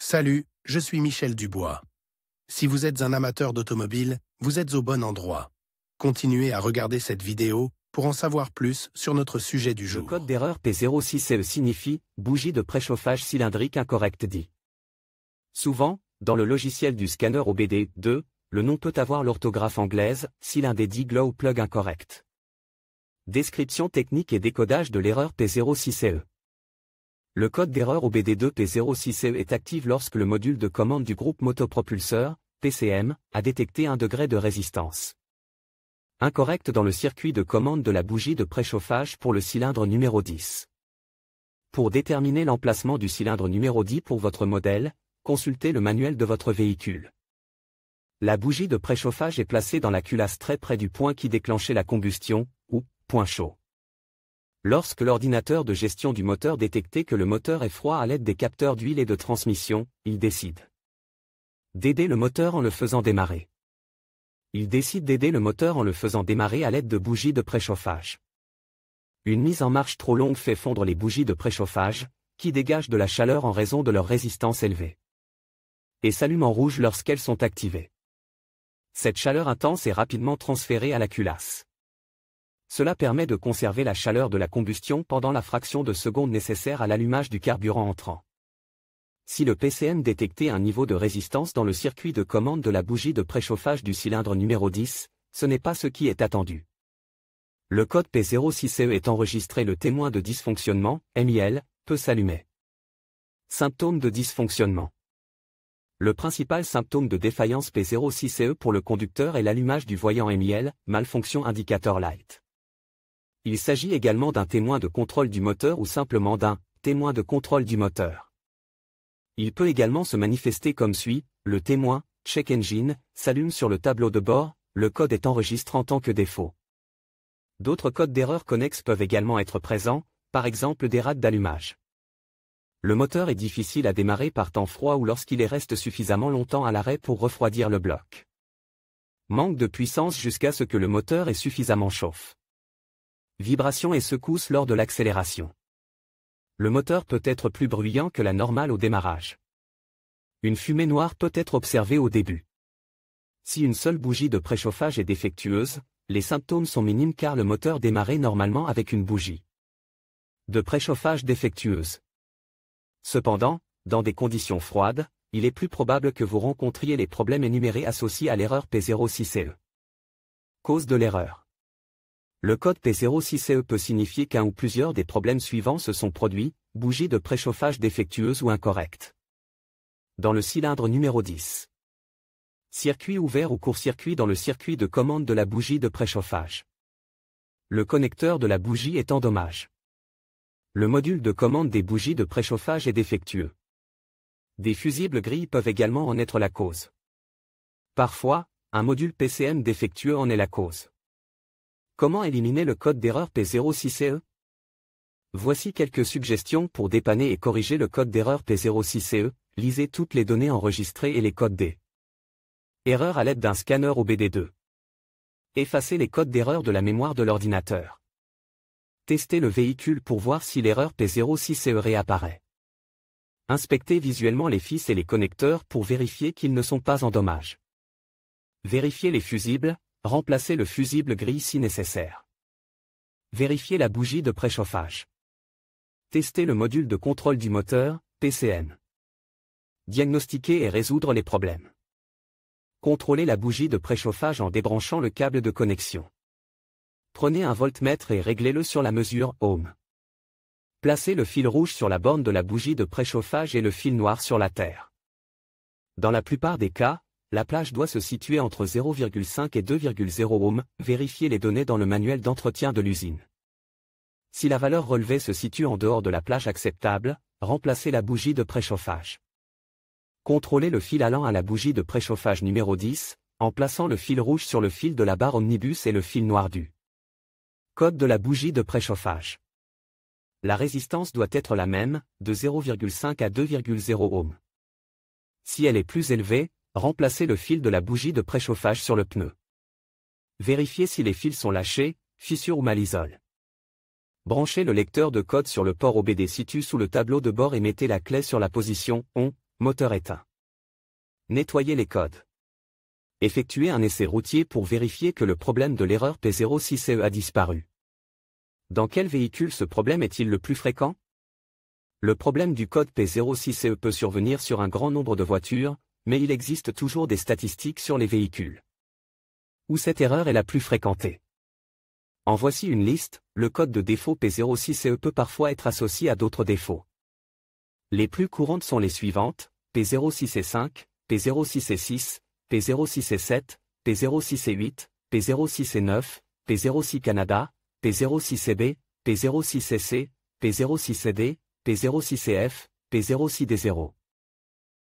Salut, je suis Michel Dubois. Si vous êtes un amateur d'automobile, vous êtes au bon endroit. Continuez à regarder cette vidéo pour en savoir plus sur notre sujet du jour. Le code d'erreur P06CE signifie « bougie de préchauffage cylindrique incorrecte » dit. Souvent, dans le logiciel du scanner OBD2, le nom peut avoir l'orthographe anglaise « cylindre dit glow plug incorrect ». Description technique et décodage de l'erreur P06CE. Le code d'erreur OBD2 P06CE est actif lorsque le module de commande du groupe motopropulseur, PCM, a détecté un degré de résistance incorrect dans le circuit de commande de la bougie de préchauffage pour le cylindre numéro 10. Pour déterminer l'emplacement du cylindre numéro 10 pour votre modèle, consultez le manuel de votre véhicule. La bougie de préchauffage est placée dans la culasse très près du point qui déclenchait la combustion, ou point chaud. Lorsque l'ordinateur de gestion du moteur détecte que le moteur est froid à l'aide des capteurs d'huile et de transmission, il décide d'aider le moteur en le faisant démarrer. Il décide d'aider le moteur en le faisant démarrer à l'aide de bougies de préchauffage. Une mise en marche trop longue fait fondre les bougies de préchauffage, qui dégagent de la chaleur en raison de leur résistance élevée, et s'allument en rouge lorsqu'elles sont activées. Cette chaleur intense est rapidement transférée à la culasse. Cela permet de conserver la chaleur de la combustion pendant la fraction de seconde nécessaire à l'allumage du carburant entrant. Si le PCM détectait un niveau de résistance dans le circuit de commande de la bougie de préchauffage du cylindre numéro 10, ce n'est pas ce qui est attendu. Le code P06CE est enregistré, le témoin de dysfonctionnement, MIL, peut s'allumer. Symptômes de dysfonctionnement. Le principal symptôme de défaillance P06CE pour le conducteur est l'allumage du voyant MIL, malfonction indicateur light. Il s'agit également d'un témoin de contrôle du moteur ou simplement d'un témoin de contrôle du moteur. Il peut également se manifester comme suit: le témoin, check engine, s'allume sur le tableau de bord, le code est enregistré en tant que défaut. D'autres codes d'erreur connexes peuvent également être présents, par exemple des rades d'allumage. Le moteur est difficile à démarrer par temps froid ou lorsqu'il reste suffisamment longtemps à l'arrêt pour refroidir le bloc. Manque de puissance jusqu'à ce que le moteur ait suffisamment chauffe. Vibrations et secousses lors de l'accélération. Le moteur peut être plus bruyant que la normale au démarrage. Une fumée noire peut être observée au début. Si une seule bougie de préchauffage est défectueuse, les symptômes sont minimes car le moteur démarrait normalement avec une bougie de préchauffage défectueuse. Cependant, dans des conditions froides, il est plus probable que vous rencontriez les problèmes énumérés associés à l'erreur P06CE. Cause de l'erreur. Le code P06CE peut signifier qu'un ou plusieurs des problèmes suivants se sont produits: bougie de préchauffage défectueuse ou incorrecte dans le cylindre numéro 10. Circuit ouvert ou court-circuit dans le circuit de commande de la bougie de préchauffage. Le connecteur de la bougie est en dommage. Le module de commande des bougies de préchauffage est défectueux. Des fusibles gris peuvent également en être la cause. Parfois, un module PCM défectueux en est la cause. Comment éliminer le code d'erreur P06CE? Voici quelques suggestions pour dépanner et corriger le code d'erreur P06CE. Lisez toutes les données enregistrées et les codes des erreurs à l'aide d'un scanner OBD2. Effacez les codes d'erreur de la mémoire de l'ordinateur. Testez le véhicule pour voir si l'erreur P06CE réapparaît. Inspectez visuellement les fils et les connecteurs pour vérifier qu'ils ne sont pas en dommage. Vérifiez les fusibles. Remplacez le fusible gris si nécessaire. Vérifiez la bougie de préchauffage. Testez le module de contrôle du moteur, PCM. Diagnostiquer et résoudre les problèmes. Contrôlez la bougie de préchauffage en débranchant le câble de connexion. Prenez un voltmètre et réglez-le sur la mesure ohm. Placez le fil rouge sur la borne de la bougie de préchauffage et le fil noir sur la terre. Dans la plupart des cas, la plage doit se situer entre 0,5 et 2,0 ohm. Vérifiez les données dans le manuel d'entretien de l'usine. Si la valeur relevée se situe en dehors de la plage acceptable, remplacez la bougie de préchauffage. Contrôlez le fil allant à la bougie de préchauffage numéro 10, en plaçant le fil rouge sur le fil de la barre omnibus et le fil noir du code de la bougie de préchauffage. La résistance doit être la même, de 0,5 à 2,0 ohm. Si elle est plus élevée, remplacez le fil de la bougie de préchauffage sur le pneu. Vérifiez si les fils sont lâchés, fissures ou mal-isole. Branchez le lecteur de code sur le port OBD situ sous le tableau de bord et mettez la clé sur la position ON Moteur éteint. Nettoyer les codes. Effectuer un essai routier pour vérifier que le problème de l'erreur P06CE a disparu. Dans quel véhicule ce problème est-il le plus fréquent? Le problème du code P06CE peut survenir sur un grand nombre de voitures, mais il existe toujours des statistiques sur les véhicules où cette erreur est la plus fréquentée. En voici une liste. Le code de défaut P06CE peut parfois être associé à d'autres défauts. Les plus courantes sont les suivantes: P06C5, P06C6, P06C7, P06C8, P06C9, P06 Canada, P06CB, P06CC, P06CD, P06CF, P06D0.